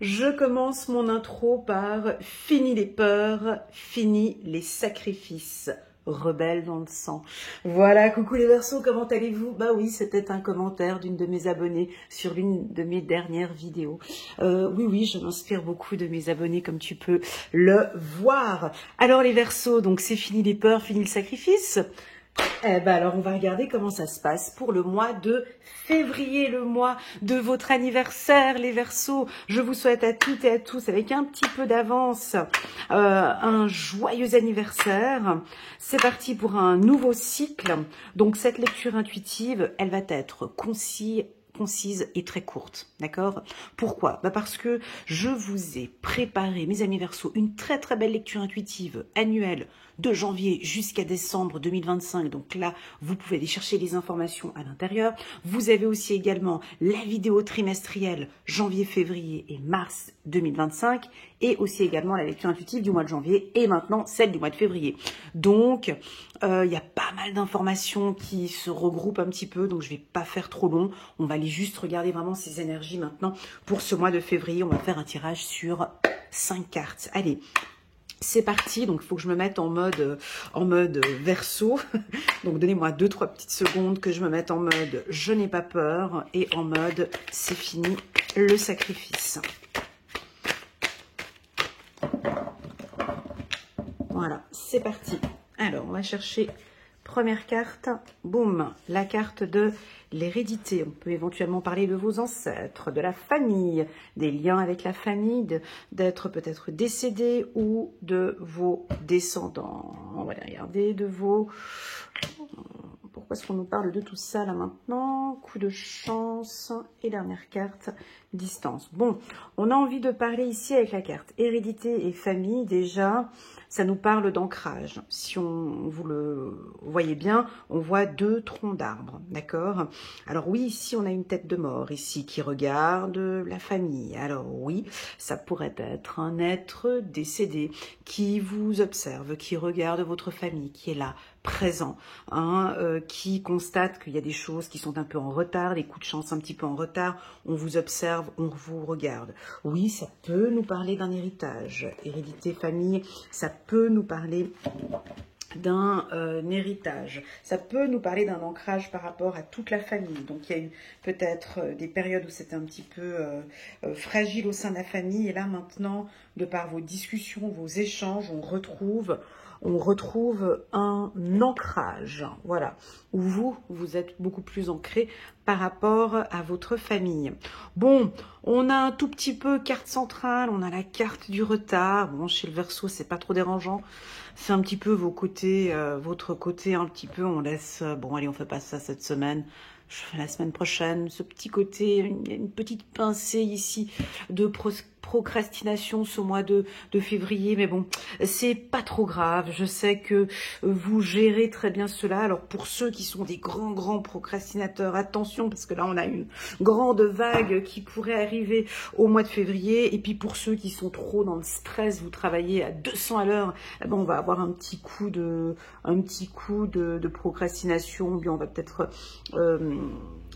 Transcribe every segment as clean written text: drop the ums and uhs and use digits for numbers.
Je commence mon intro par « Fini les peurs, fini les sacrifices ». Rebelle dans le sang. Voilà, coucou les Verseaux, comment allez-vous? Bah oui, c'était un commentaire d'une de mes abonnées sur l'une de mes dernières vidéos. Oui, je m'inspire beaucoup de mes abonnés, comme tu peux le voir. Alors les Verseaux, donc c'est fini les peurs, fini le sacrifice. Eh ben alors on va regarder comment ça se passe pour le mois de février, le mois de votre anniversaire, les Verseaux. Je vous souhaite à toutes et à tous, avec un petit peu d'avance, un joyeux anniversaire. C'est parti pour un nouveau cycle. Donc cette lecture intuitive, elle va être concise et très courte, d'accord? Pourquoi? Parce que je vous ai préparé, mes amis Verseaux, une très belle lecture intuitive annuelle de janvier jusqu'à décembre 2025. Donc là, vous pouvez aller chercher les informations à l'intérieur. Vous avez aussi également la vidéo trimestrielle janvier, février et mars 2025 et aussi également la lecture intuitive du mois de janvier et maintenant celle du mois de février. Donc, il y a pas mal d'informations qui se regroupent un petit peu, donc je vais pas faire trop long. On va aller juste regarder vraiment ces énergies maintenant. Pour ce mois de février, on va faire un tirage sur 5 cartes. Allez, c'est parti. Donc il faut que je me mette en mode Verseau. Donc donnez-moi 2-3 petites secondes que je me mette en mode je n'ai pas peur et en mode c'est fini le sacrifice. Voilà, c'est parti. Alors, on va chercher première carte. Boum, la carte de l'hérédité. On peut éventuellement parler de vos ancêtres, de la famille, des liens avec la famille, d'être peut-être décédé ou de vos descendants. On va aller regarder de vos... Pourquoi est-ce qu'on nous parle de tout ça là maintenant? Coup de chance et dernière carte, distance. Bon, on a envie de parler ici avec la carte hérédité et famille. Déjà, ça nous parle d'ancrage. Si vous le voyez bien, on voit 2 troncs d'arbres, d'accord? Alors oui, ici on a une tête de mort ici qui regarde la famille. Alors oui, ça pourrait être un être décédé qui vous observe, qui regarde votre famille, qui est là, présent, hein, qui constate qu'il y a des choses qui sont un peu en retard, des coups de chance un petit peu en retard, on vous observe, on vous regarde. Oui, ça peut nous parler d'un héritage, hérédité, famille, ça peut nous parler d'un héritage, ça peut nous parler d'un ancrage par rapport à toute la famille. Donc il y a eu peut-être des périodes où c'était un petit peu fragile au sein de la famille, et là maintenant, de par vos discussions, vos échanges, on retrouve un ancrage, voilà, où vous êtes beaucoup plus ancré par rapport à votre famille. Bon, on a un tout petit peu carte centrale, on a la carte du retard. Bon, chez le Verseau, c'est pas trop dérangeant. C'est un petit peu votre côté un petit peu, on laisse, bon allez, on fait pas ça cette semaine, je fais la semaine prochaine, ce petit côté, une petite pincée ici de procrastination ce mois de février, mais bon, c'est pas trop grave, je sais que vous gérez très bien cela. Alors pour ceux qui sont des grands procrastinateurs, attention, parce que là on a une grande vague qui pourrait arriver au mois de février, et puis pour ceux qui sont trop dans le stress, vous travaillez à 200 à l'heure, eh ben on va avoir un petit coup de procrastination, bien on va peut-être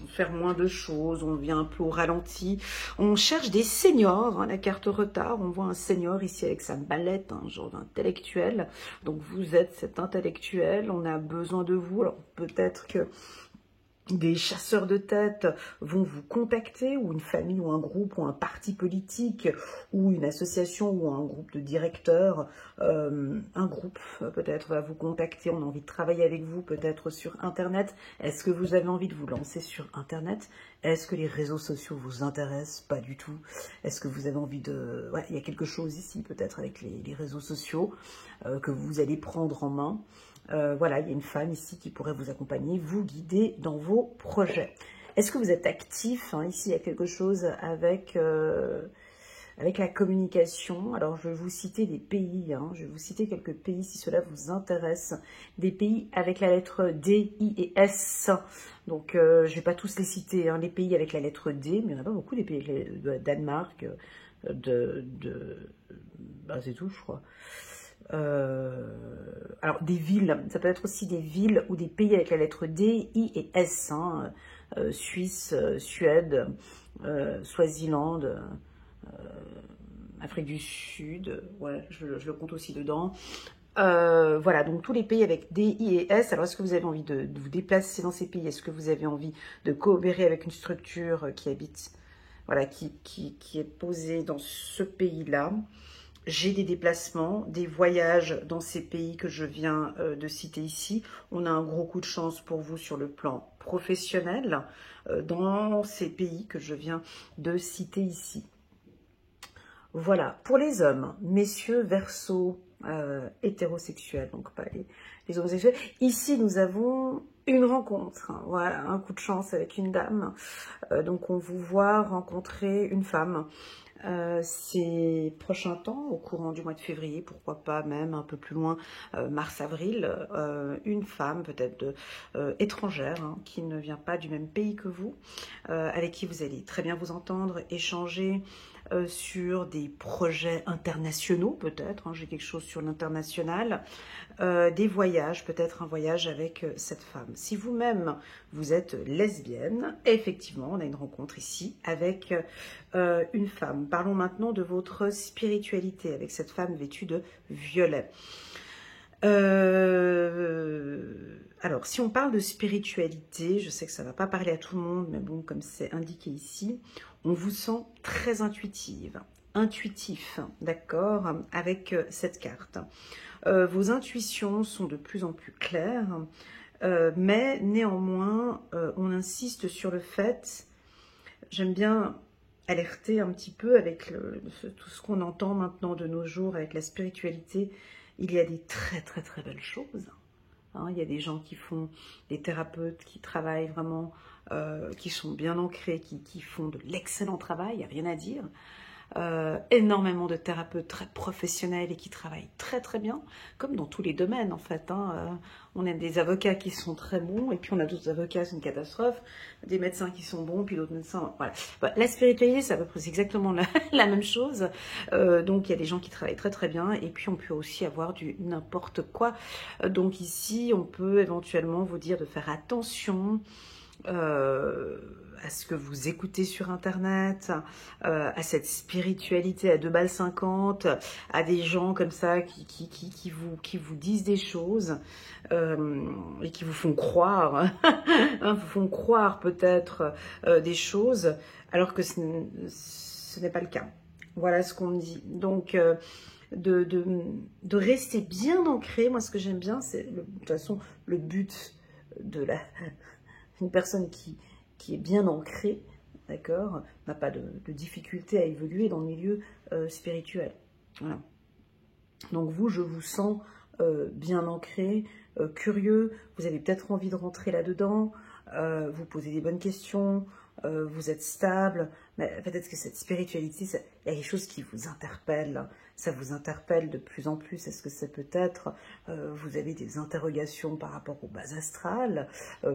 faire moins de choses, on vient un peu au ralenti. On cherche des seniors, hein, la carte retard, on voit un senior ici avec sa mallette, un genre d'intellectuel. Donc vous êtes cet intellectuel, on a besoin de vous. Alors peut-être que des chasseurs de tête vont vous contacter, ou une famille, ou un groupe, ou un parti politique, ou une association, ou un groupe de directeurs, un groupe peut-être va vous contacter, on a envie de travailler avec vous, peut-être sur Internet. Est-ce que vous avez envie de vous lancer sur Internet? Est-ce que les réseaux sociaux vous intéressent? Pas du tout. Est-ce que vous avez envie de... Ouais, il y a quelque chose ici, peut-être avec les réseaux sociaux, que vous allez prendre en main. Voilà, il y a une femme ici qui pourrait vous accompagner, vous guider dans vos projets. Est-ce que vous êtes actif, hein? Ici, il y a quelque chose avec la communication. Alors, je vais vous citer des pays, hein. Je vais vous citer quelques pays si cela vous intéresse. Des pays avec la lettre D, I et S. Donc, je ne vais pas tous les citer, hein, les pays avec la lettre D, mais il n'y en a pas beaucoup, des pays de Danemark, bah, c'est tout, je crois. Alors des villes, ça peut être aussi des villes ou des pays avec la lettre D, I et S, hein, Suisse, Suède, Swaziland, Afrique du Sud, ouais, je le compte aussi dedans. Voilà, donc tous les pays avec D, I et S. Alors, est-ce que vous avez envie de vous déplacer dans ces pays? Est-ce que vous avez envie de coopérer avec une structure qui habite, voilà, qui est posée dans ce pays-là? J'ai des déplacements, des voyages dans ces pays que je viens de citer ici. On a un gros coup de chance pour vous sur le plan professionnel dans ces pays que je viens de citer ici. Voilà, pour les hommes, messieurs Verseau, hétérosexuels, donc pas les homosexuels. Ici, nous avons une rencontre, hein, voilà, un coup de chance avec une dame. Donc, on vous voit rencontrer une femme. Ces prochains temps, au courant du mois de février, pourquoi pas même un peu plus loin, mars-avril, une femme peut-être étrangère, hein, qui ne vient pas du même pays que vous, avec qui vous allez très bien vous entendre, échanger sur des projets internationaux peut-être, hein, j'ai quelque chose sur l'international, des voyages, peut-être un voyage avec cette femme. Si vous-même, vous êtes lesbienne, effectivement, on a une rencontre ici avec une femme. Parlons maintenant de votre spiritualité avec cette femme vêtue de violet. Alors, si on parle de spiritualité, je sais que ça ne va pas parler à tout le monde, mais bon, comme c'est indiqué ici, on vous sent très intuitif, d'accord, avec cette carte. Vos intuitions sont de plus en plus claires, mais néanmoins, on insiste sur le fait, j'aime bien alerter un petit peu avec tout ce qu'on entend maintenant de nos jours avec la spiritualité. Il y a des très belles choses. Hein, il y a des gens qui font, des thérapeutes qui travaillent vraiment, qui sont bien ancrés, qui font de l'excellent travail, il n'y a rien à dire. Énormément de thérapeutes très professionnels et qui travaillent très bien, comme dans tous les domaines en fait. Hein. On a des avocats qui sont très bons et puis on a d'autres avocats, c'est une catastrophe, des médecins qui sont bons, puis d'autres médecins, voilà. La spiritualité, c'est à peu près exactement la même chose. Donc il y a des gens qui travaillent très bien et puis on peut aussi avoir du n'importe quoi. Donc ici, on peut éventuellement vous dire de faire attention à ce que vous écoutez sur internet, à cette spiritualité à 2,50 balles, à des gens comme ça qui vous disent des choses et qui vous font croire, hein, vous font croire peut-être des choses alors que ce n'est pas le cas. Voilà ce qu'on me dit. Donc de rester bien ancré, moi ce que j'aime bien, c'est de toute façon le but de une personne qui est bien ancrée, d'accord, n'a pas de difficulté à évoluer dans le milieu spirituel. Voilà. Donc vous, je vous sens bien ancré, curieux, vous avez peut-être envie de rentrer là-dedans, vous posez des bonnes questions, vous êtes stable, mais peut-être que cette spiritualité, il y a quelque chose qui vous interpelle, ça vous interpelle de plus en plus. Est-ce que c'est peut-être, vous avez des interrogations par rapport au bas astral,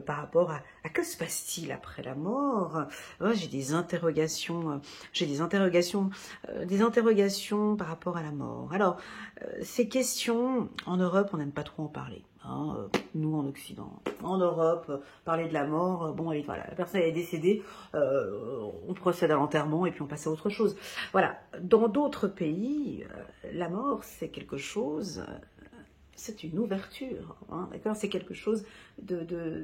par rapport à que se passe-t-il après la mort? J'ai des interrogations, des interrogations par rapport à la mort. Alors, ces questions, en Europe, on n'aime pas trop en parler. Hein, nous en Occident, en Europe, parler de la mort, bon, et voilà, la personne est décédée, on procède à l'enterrement et puis on passe à autre chose. Voilà, dans d'autres pays, la mort c'est quelque chose, c'est une ouverture, hein, d'accord, c'est quelque chose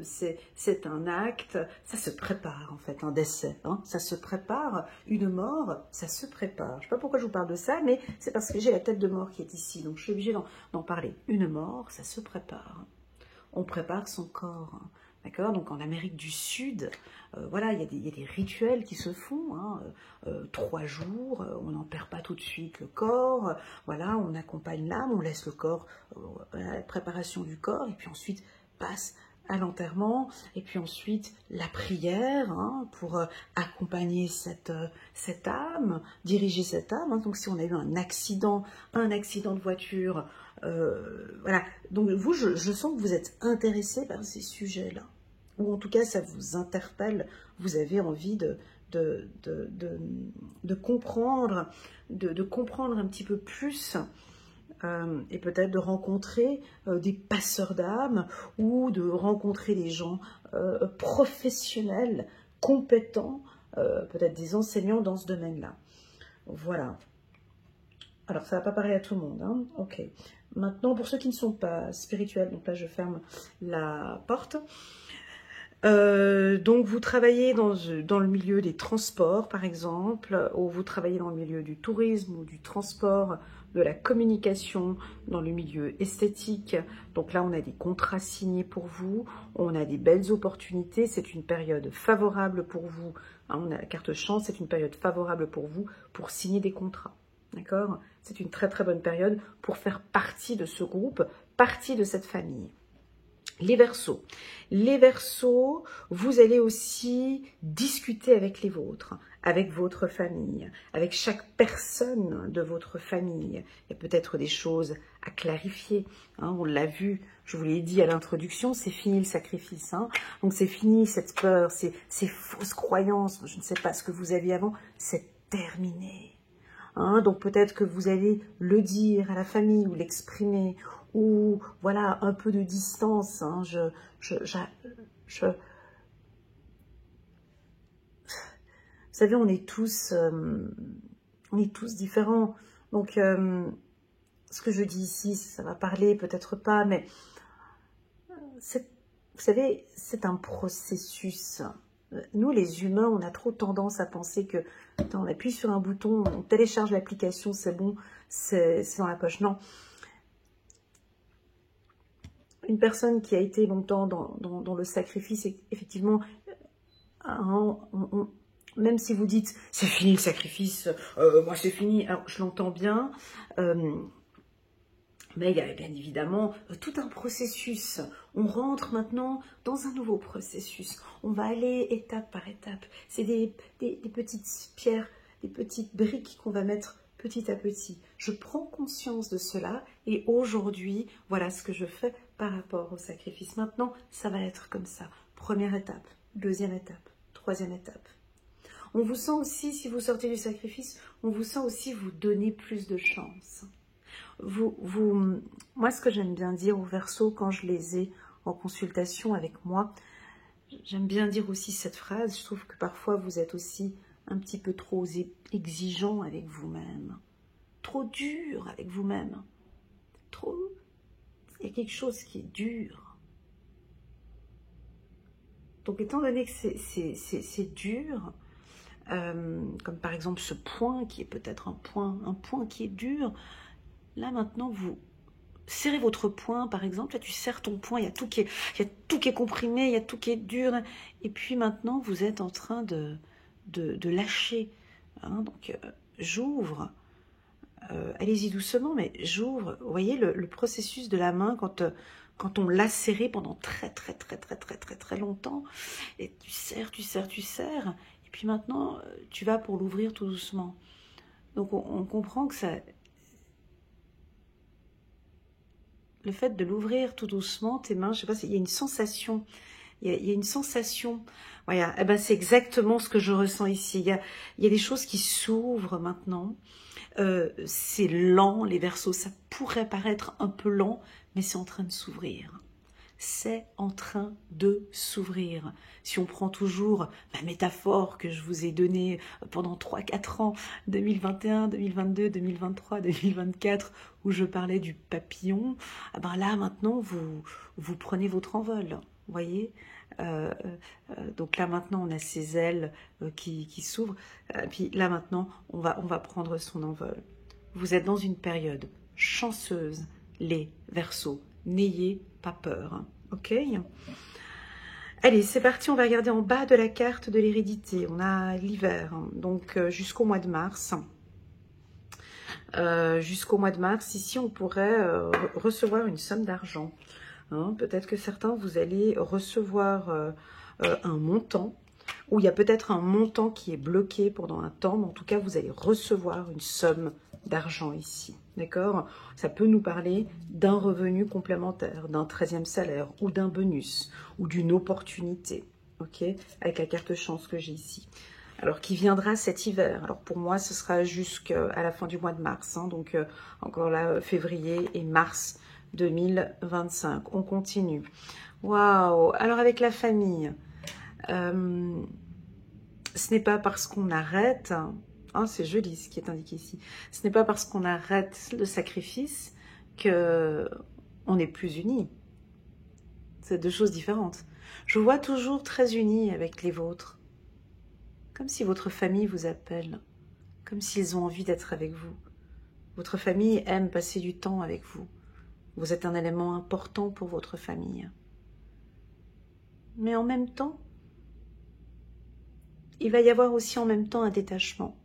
c'est un acte, ça se prépare en fait, un décès, hein, ça se prépare, une mort, ça se prépare. Je ne sais pas pourquoi je vous parle de ça, mais c'est parce que j'ai la tête de mort qui est ici, donc je suis obligée d'en parler. Une mort, ça se prépare, on prépare son corps, hein. D'accord, donc en Amérique du Sud, voilà, il y a des rituels qui se font, hein, 3 jours, on n'en perd pas tout de suite le corps, voilà, on accompagne l'âme, on laisse le corps, la préparation du corps, et puis ensuite passe à l'enterrement, et puis ensuite la prière, hein, pour accompagner cette âme, diriger cette âme, hein. Donc si on a eu un accident de voiture, voilà, donc vous, je sens que vous êtes intéressé par ces sujets-là, ou en tout cas ça vous interpelle, vous avez envie de comprendre, de comprendre un petit peu plus, et peut-être de rencontrer des passeurs d'âme, ou de rencontrer des gens professionnels, compétents, peut-être des enseignants dans ce domaine-là. Voilà. Alors, ça va pas parler à tout le monde, hein. Ok. Maintenant, pour ceux qui ne sont pas spirituels, donc là, je ferme la porte. Donc, vous travaillez dans le milieu des transports, par exemple, ou vous travaillez dans le milieu du tourisme ou du transport, de la communication, dans le milieu esthétique. Donc là, on a des contrats signés pour vous, on a des belles opportunités, c'est une période favorable pour vous. Hein, on a la carte chance, c'est une période favorable pour vous pour signer des contrats. D'accord? C'est une très très bonne période pour faire partie de ce groupe, partie de cette famille. Les Verseaux, vous allez aussi discuter avec les vôtres, avec votre famille, avec chaque personne de votre famille. Il y a peut-être des choses à clarifier, hein, on l'a vu, je vous l'ai dit à l'introduction, c'est fini le sacrifice. Hein. Donc c'est fini cette peur, ces fausses croyances, je ne sais pas ce que vous aviez avant, c'est terminé. Hein, donc peut-être que vous allez le dire à la famille ou l'exprimer, ou voilà, un peu de distance. Hein, vous savez, on est tous différents. Donc, ce que je dis ici, ça va parler, peut-être pas, mais vous savez, c'est un processus. Nous, les humains, on a trop tendance à penser que on appuie sur un bouton, on télécharge l'application, c'est bon, c'est dans la poche. Non. Une personne qui a été longtemps dans le sacrifice, effectivement, même si vous dites « c'est fini le sacrifice, moi c'est fini », alors je l'entends bien, mais il y a bien évidemment tout un processus. On rentre maintenant dans un nouveau processus. On va aller étape par étape. C'est des petites pierres, des petites briques qu'on va mettre petit à petit. Je prends conscience de cela et aujourd'hui, voilà ce que je fais par rapport au sacrifice. Maintenant, ça va être comme ça. Première étape, deuxième étape, troisième étape. On vous sent aussi, si vous sortez du sacrifice, on vous sent aussi vous donner plus de chance. Moi, ce que j'aime bien dire aux Verseaux quand je les ai en consultation avec moi, j'aime bien dire aussi cette phrase, je trouve que parfois vous êtes aussi un petit peu trop exigeant avec vous-même, trop dur avec vous-même, il y a quelque chose qui est dur. Donc étant donné que c'est dur, comme par exemple ce point qui est peut-être un point qui est dur, là maintenant vous serrez votre poing par exemple, là tu serres ton poing, il y a tout qui est comprimé, il y a tout qui est dur, et puis maintenant vous êtes en train de lâcher. Hein, donc j'ouvre, allez-y doucement, mais j'ouvre, vous voyez le processus de la main quand on l'a serré pendant très longtemps, et tu serres, et puis maintenant tu vas pour l'ouvrir tout doucement. Donc on comprend que ça... Le fait de l'ouvrir tout doucement, tes mains, je sais pas, il y a une sensation, il y a une sensation, voilà, eh ben c'est exactement ce que je ressens ici, il y a des choses qui s'ouvrent maintenant, c'est lent, les Verseaux, ça pourrait paraître un peu lent, mais c'est en train de s'ouvrir. C'est en train de s'ouvrir. Si on prend toujours la métaphore que je vous ai donnée pendant 3-4 ans, 2021, 2022, 2023, 2024, où je parlais du papillon, ben là maintenant vous prenez votre envol, vous voyez. Donc là maintenant on a ces ailes qui s'ouvrent, puis là maintenant on va prendre son envol. Vous êtes dans une période chanceuse, les Verseaux. N'ayez pas peur, ok? Allez, c'est parti, on va regarder en bas de la carte de l'hérédité. On a l'hiver, donc jusqu'au mois de mars. Jusqu'au mois de mars, ici, on pourrait recevoir une somme d'argent. Hein, peut-être que certains, vous allez recevoir un montant, ou il y a peut-être un montant qui est bloqué pendant un temps, mais en tout cas, vous allez recevoir une somme d'argent ici, d'accord? Ça peut nous parler d'un revenu complémentaire, d'un 13e salaire, ou d'un bonus, ou d'une opportunité, ok? Avec la carte chance que j'ai ici. Alors, qui viendra cet hiver? Alors, pour moi, ce sera jusqu'à la fin du mois de mars, hein, donc encore là, février et mars 2025. On continue. Waouh! Alors, avec la famille, ce n'est pas parce qu'on arrête Oh, c'est joli ce qui est indiqué ici. Ce n'est pas parce qu'on arrête le sacrifice que on est plus unis. C'est deux choses différentes. Je vous vois toujours très unis avec les vôtres. Comme si votre famille vous appelle. Comme s'ils ont envie d'être avec vous. Votre famille aime passer du temps avec vous. Vous êtes un élément important pour votre famille. Mais en même temps, il va y avoir aussi en même temps un détachement.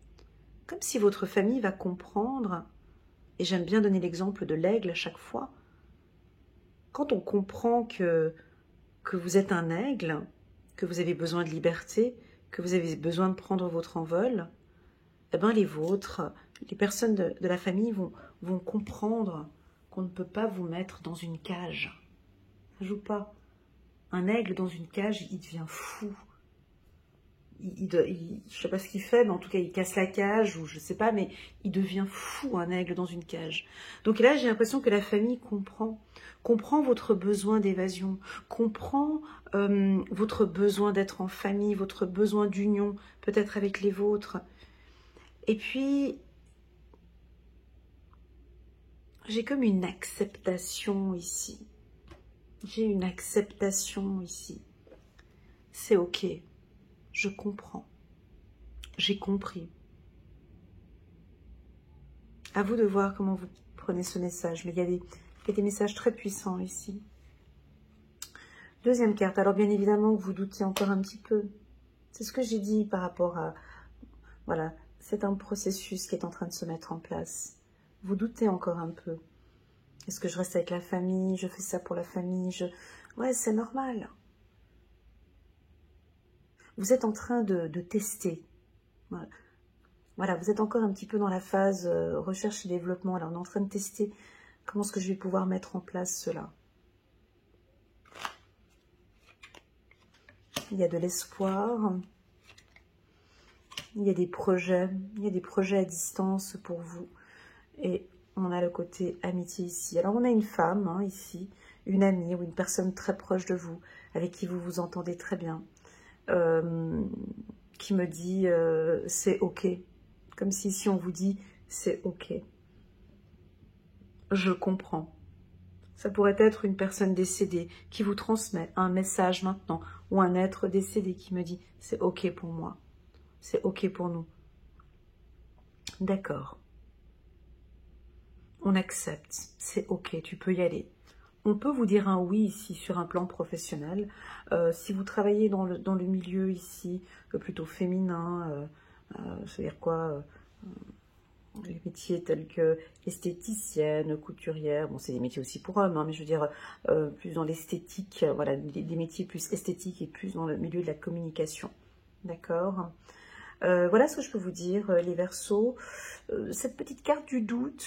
Comme si votre famille va comprendre, et j'aime bien donner l'exemple de l'aigle à chaque fois, quand on comprend que vous êtes un aigle, que vous avez besoin de liberté, que vous avez besoin de prendre votre envol, eh ben les vôtres, les personnes de la famille vont comprendre qu'on ne peut pas vous mettre dans une cage. Ça joue pas. Un aigle dans une cage, il devient fou. Je ne sais pas ce qu'il fait, mais en tout cas, il casse la cage, ou je sais pas, mais il devient fou, un aigle dans une cage. Donc là, j'ai l'impression que la famille comprend votre besoin d'évasion, comprend votre besoin d'être en famille, votre besoin d'union, peut-être avec les vôtres. Et puis, j'ai comme une acceptation ici. J'ai une acceptation ici. C'est ok. Je comprends. J'ai compris. À vous de voir comment vous prenez ce message. Mais il y a des messages très puissants ici. Deuxième carte. Alors bien évidemment, vous doutez encore un petit peu. C'est ce que j'ai dit par rapport à... Voilà, c'est un processus qui est en train de se mettre en place. Vous doutez encore un peu. Est-ce que je reste avec la famille? Je fais ça pour la famille? Ouais, c'est normal. Vous êtes en train de tester. Voilà, vous êtes encore un petit peu dans la phase recherche et développement. Alors, on est en train de tester comment est-ce que je vais pouvoir mettre en place cela. Il y a de l'espoir. Il y a des projets. Il y a des projets à distance pour vous. Et on a le côté amitié ici. Alors, on a une femme hein, ici, une amie ou une personne très proche de vous, avec qui vous vous entendez très bien. Qui me dit c'est ok, comme si on vous dit c'est ok, je comprends. Ça pourrait être une personne décédée qui vous transmet un message maintenant, ou un être décédé qui me dit c'est ok pour moi, c'est ok pour nous. D'accord, on accepte, c'est ok, tu peux y aller. On peut vous dire un oui ici sur un plan professionnel. Si vous travaillez dans le milieu ici, plutôt féminin, c'est-à-dire quoi les métiers tels que esthéticienne, couturière, bon c'est des métiers aussi pour hommes, hein, mais je veux dire plus dans l'esthétique, voilà, des métiers plus esthétiques et plus dans le milieu de la communication. D'accord. Voilà ce que je peux vous dire, les Verseaux. Cette petite carte du doute...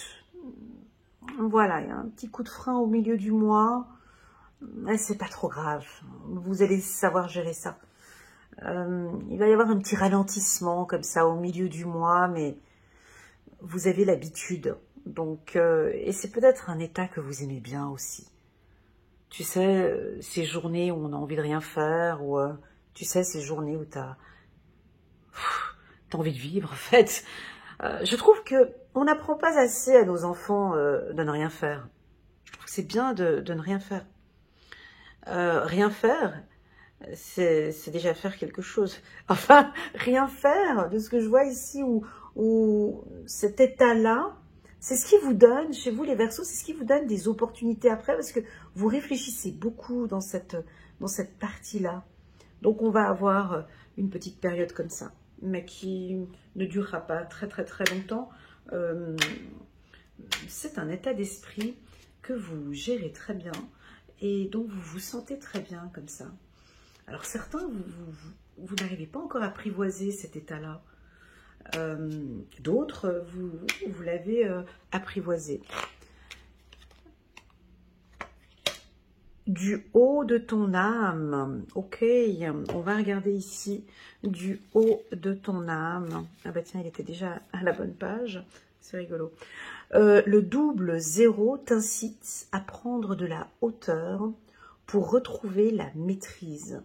Voilà, il y a un petit coup de frein au milieu du mois. C'est pas trop grave. Vous allez savoir gérer ça. Il va y avoir un petit ralentissement comme ça au milieu du mois, mais vous avez l'habitude. Donc, et c'est peut-être un état que vous aimez bien aussi. Tu sais, ces journées où on a envie de rien faire, ou tu sais, ces journées où t'as envie de vivre, en fait. Je trouve que on n'apprend pas assez à nos enfants de ne rien faire. Je trouve que c'est bien de ne rien faire. Rien faire, c'est déjà faire quelque chose. Enfin, rien faire, de ce que je vois ici, où cet état-là, c'est ce qui vous donne, chez vous les Verseaux, c'est ce qui vous donne des opportunités après, parce que vous réfléchissez beaucoup dans cette partie-là. Donc on va avoir une petite période comme ça, mais qui ne durera pas très très très longtemps. C'est un état d'esprit que vous gérez très bien et dont vous vous sentez très bien comme ça. Alors certains, vous n'arrivez pas encore à apprivoiser cet état-là. D'autres, vous l'avez apprivoisé. Du haut de ton âme, ok, on va regarder ici, du haut de ton âme. Ah bah tiens, il était déjà à la bonne page, c'est rigolo. Le double 0 t'incite à prendre de la hauteur pour retrouver la maîtrise.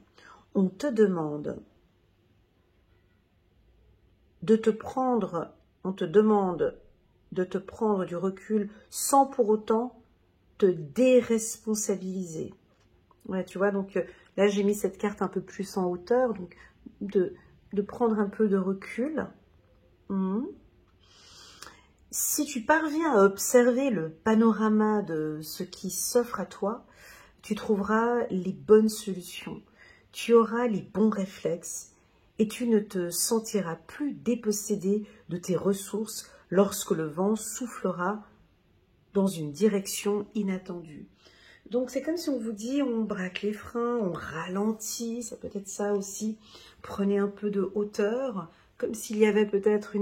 On te demande de te prendre, on te demande de te prendre du recul sans pour autant te déresponsabiliser. Ouais, tu vois, donc là j'ai mis cette carte un peu plus en hauteur, donc de prendre un peu de recul. Si tu parviens à observer le panorama de ce qui s'offre à toi, tu trouveras les bonnes solutions, tu auras les bons réflexes et tu ne te sentiras plus dépossédé de tes ressources lorsque le vent soufflera dans une direction inattendue. Donc c'est comme si on vous dit, on braque les freins, on ralentit, ça peut être ça aussi. Prenez un peu de hauteur, comme s'il y avait peut-être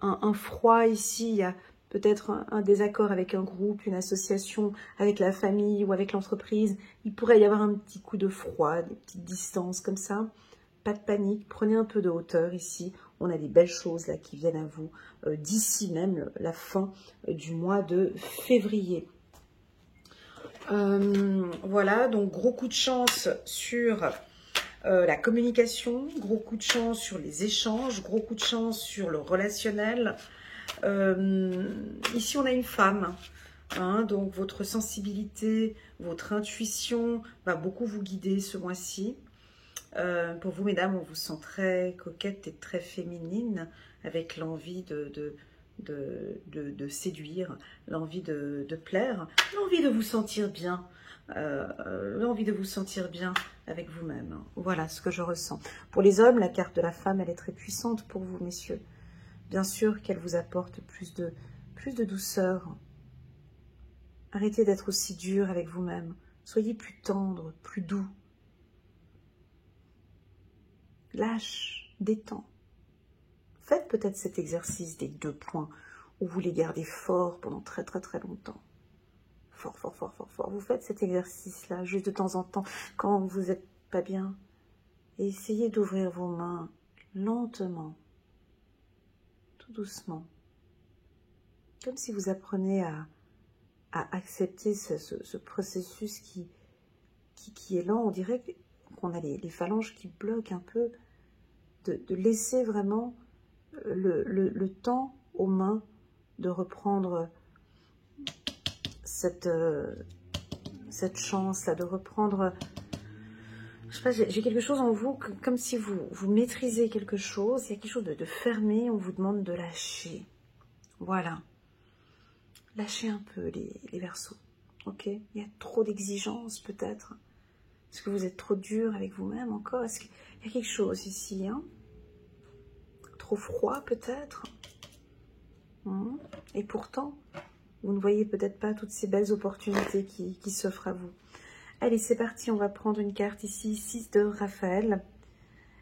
un froid ici, il y a peut-être un désaccord avec un groupe, une association, avec la famille ou avec l'entreprise. Il pourrait y avoir un petit coup de froid, des petites distances comme ça. Pas de panique, prenez un peu de hauteur ici. On a des belles choses là qui viennent à vous d'ici même la fin du mois de février. Voilà, donc gros coup de chance sur la communication, gros coup de chance sur les échanges, gros coup de chance sur le relationnel. Ici, on a une femme, hein, donc votre sensibilité, votre intuition va beaucoup vous guider ce mois-ci. Pour vous, mesdames, on vous sent très coquette et très féminine, avec l'envie de séduire, l'envie de plaire, l'envie de vous sentir bien, l'envie de vous sentir bien avec vous-même. Voilà ce que je ressens. Pour les hommes, la carte de la femme, elle est très puissante pour vous, messieurs. Bien sûr qu'elle vous apporte plus de douceur. Arrêtez d'être aussi dur avec vous-même. Soyez plus tendre, plus doux. Lâche, détends. Faites peut-être cet exercice des 2 points où vous les gardez forts pendant très longtemps. Fort, fort, fort, fort, fort. Vous faites cet exercice-là juste de temps en temps quand vous n'êtes pas bien. Et essayez d'ouvrir vos mains lentement, tout doucement. Comme si vous apprenez à accepter ce processus qui est lent. On dirait qu'on a les phalanges qui bloquent un peu. De laisser vraiment le temps aux mains de reprendre cette chance-là, de reprendre... Je sais pas, j'ai quelque chose en vous, comme si vous maîtrisez quelque chose, il y a quelque chose de fermé, on vous demande de lâcher. Voilà. Lâchez un peu les Verseaux, ok? Il y a trop d'exigences peut-être. Est-ce que vous êtes trop dur avec vous-même encore? Est-ce qu'il y a quelque chose ici, hein? Trop froid peut-être. Et pourtant, vous ne voyez peut-être pas toutes ces belles opportunités qui s'offrent à vous. Allez, c'est parti, on va prendre une carte ici, 6 de Raphaël.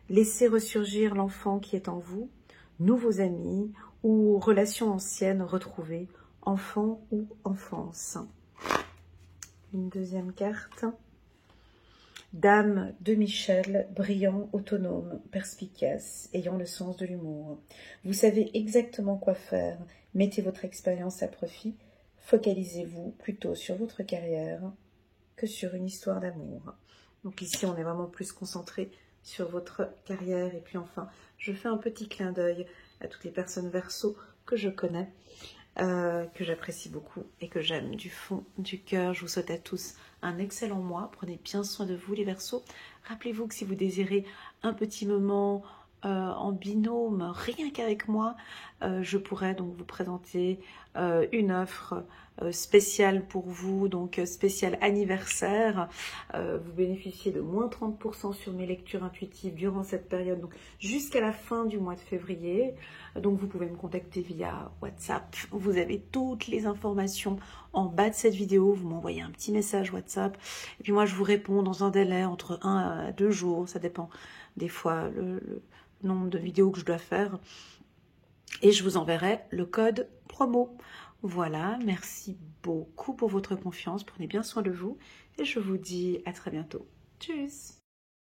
Laissez ressurgir l'enfant qui est en vous, nouveaux amis ou relations anciennes retrouvées, enfant ou enfance. Une deuxième carte. Dame de Michel, brillant, autonome, perspicace, ayant le sens de l'humour. Vous savez exactement quoi faire. Mettez votre expérience à profit. Focalisez-vous plutôt sur votre carrière que sur une histoire d'amour. Donc ici, on est vraiment plus concentré sur votre carrière. Et puis enfin, je fais un petit clin d'œil à toutes les personnes Verseau que je connais, que j'apprécie beaucoup et que j'aime du fond du cœur. Je vous souhaite à tous un excellent mois. Prenez bien soin de vous, les Verseaux. Rappelez-vous que si vous désirez un petit moment en binôme, rien qu'avec moi, je pourrais donc vous présenter une offre spéciale pour vous, donc spéciale anniversaire. Vous bénéficiez de moins 30% sur mes lectures intuitives durant cette période, donc jusqu'à la fin du mois de février. Donc vous pouvez me contacter via WhatsApp. Vous avez toutes les informations en bas de cette vidéo. Vous m'envoyez un petit message WhatsApp. Et puis moi, je vous réponds dans un délai entre 1 à 2 jours. Ça dépend des fois le nombre de vidéos que je dois faire. Et je vous enverrai le code promo. Voilà, merci beaucoup pour votre confiance. Prenez bien soin de vous. Et je vous dis à très bientôt. Tchuss!